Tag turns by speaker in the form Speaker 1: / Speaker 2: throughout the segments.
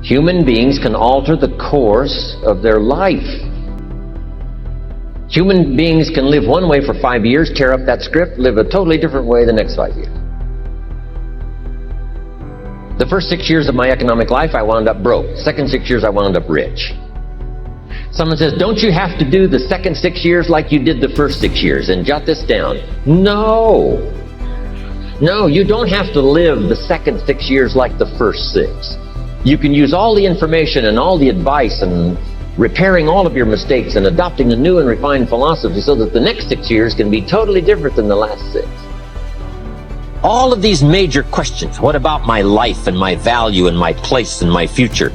Speaker 1: Human beings can alter the course of their life. Human beings can live one way for 5 years, tear up that script, live a totally different way the next 5 years. The first 6 years of my economic life, I wound up broke. Second 6 years, I wound up rich. Someone says, don't you have to do the second 6 years like you did the first 6 years? And jot this down. No. No, you don't have to live the second 6 years like the first 6. You can use all the information and all the advice and repairing all of your mistakes and adopting a new and refined philosophy so that the next 6 years can be totally different than the last 6. All of these major questions, what about my life and my value and my place and my future?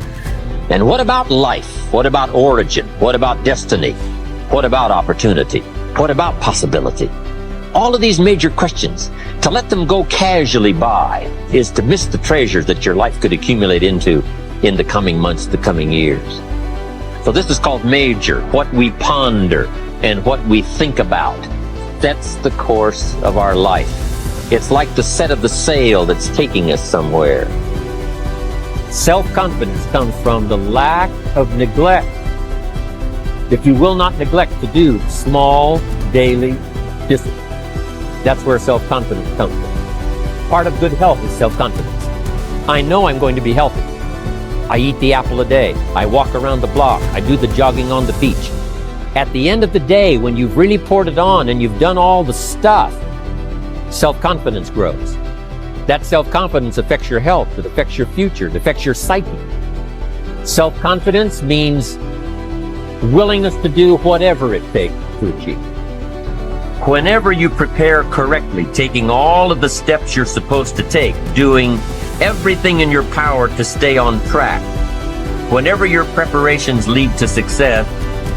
Speaker 1: And what about life? What about origin? What about destiny? What about opportunity? What about possibility? All of these major questions, to let them go casually by is to miss the treasures that your life could accumulate into in the coming months, the coming years. So this is called major. What we ponder and what we think about sets the course of our life. It's like the set of the sail that's taking us somewhere. Self-confidence comes from the lack of neglect. If you will not neglect to do small daily discipline, that's where self-confidence comes from. Part of good health is self-confidence. I know I'm going to be healthy. I eat the apple a day. I walk around the block. I do the jogging on the beach. At the end of the day, when you've really poured it on and you've done all the stuff, self-confidence grows. That self-confidence affects your health, it affects your future, it affects your psyche. Self-confidence means willingness to do whatever it takes to achieve. Whenever you prepare correctly, taking all of the steps you're supposed to take, doing everything in your power to stay on track, whenever your preparations lead to success,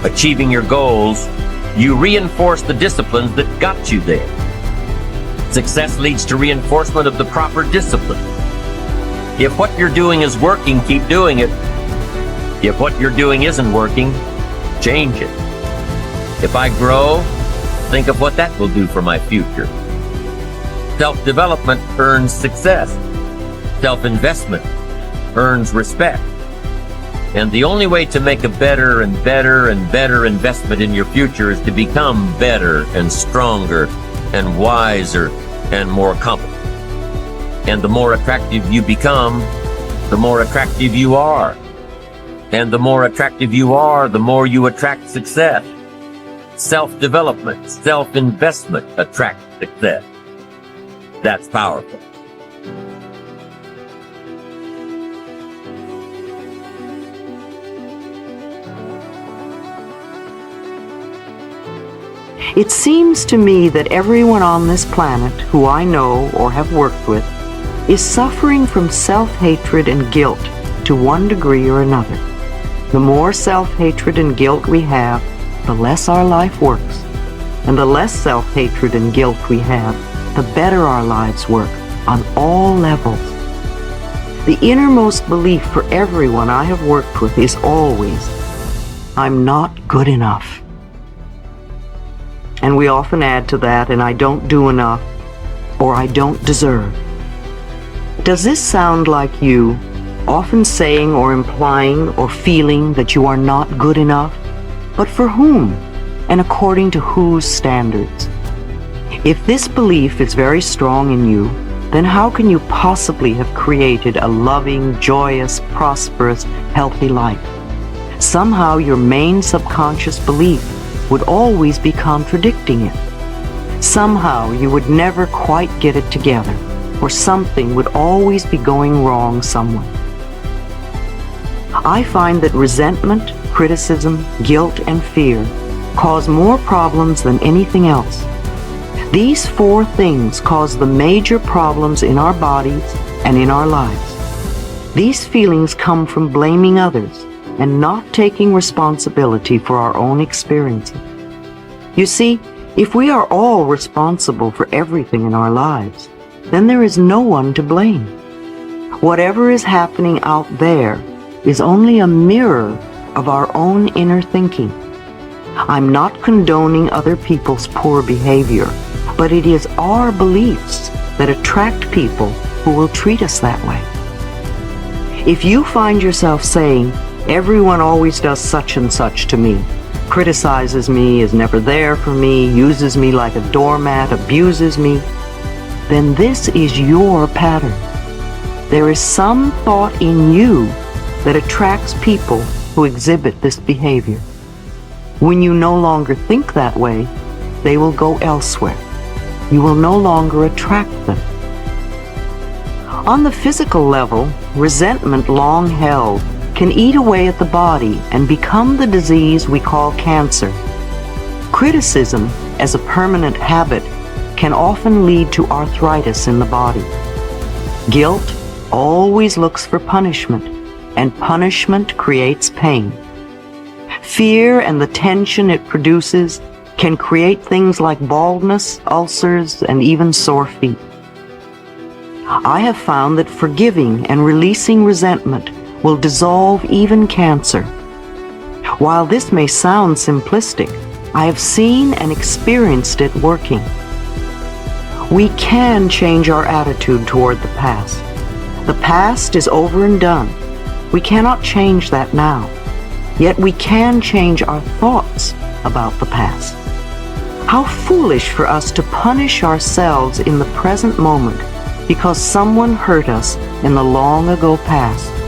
Speaker 1: achieving your goals, you reinforce the disciplines that got you there. Success leads to reinforcement of the proper discipline. If what you're doing is working, keep doing it. If what you're doing isn't working, change it. If I grow, think of what that will do for my future. Self-development earns success. Self-investment earns respect. And the only way to make a better and better and better investment in your future is to become better and stronger and wiser and more competent. And the more attractive you become, the more attractive you are. And the more attractive you are, the more you attract success. Self-development, self-investment attracts success. That's powerful.
Speaker 2: It seems to me that everyone on this planet who I know or have worked with is suffering from self-hatred and guilt to one degree or another. The more self-hatred and guilt we have, the less our life works. And the less self-hatred and guilt we have, the better our lives work on all levels. The innermost belief for everyone I have worked with is always, I'm not good enough. And we often add to that, and I don't do enough, or I don't deserve. Does this sound like you, often saying or implying or feeling that you are not good enough? But for whom, and according to whose standards? If this belief is very strong in you, then how can you possibly have created a loving, joyous, prosperous, healthy life? Somehow your main subconscious belief would always be contradicting it. Somehow you would never quite get it together, or something would always be going wrong somewhere. I find that resentment, criticism, guilt, and fear cause more problems than anything else. These 4 things cause the major problems in our bodies and in our lives. These feelings come from blaming others and not taking responsibility for our own experiences. You see, if we are all responsible for everything in our lives, then there is no one to blame. Whatever is happening out there is only a mirror of our own inner thinking. I'm not condoning other people's poor behavior, but it is our beliefs that attract people who will treat us that way. If you find yourself saying, everyone always does such and such to me, criticizes me, is never there for me, uses me like a doormat, abuses me, then this is your pattern. There is some thought in you that attracts people who exhibit this behavior. When you no longer think that way, they will go elsewhere. You will no longer attract them. On the physical level, resentment long held can eat away at the body and become the disease we call cancer. Criticism, as a permanent habit, can often lead to arthritis in the body. Guilt always looks for punishment, and punishment creates pain. Fear and the tension it produces can create things like baldness, ulcers, and even sore feet. I have found that forgiving and releasing resentment will dissolve even cancer. While this may sound simplistic, I have seen and experienced it working. We can change our attitude toward the past. The past is over and done. We cannot change that now. Yet we can change our thoughts about the past. How foolish for us to punish ourselves in the present moment because someone hurt us in the long ago past.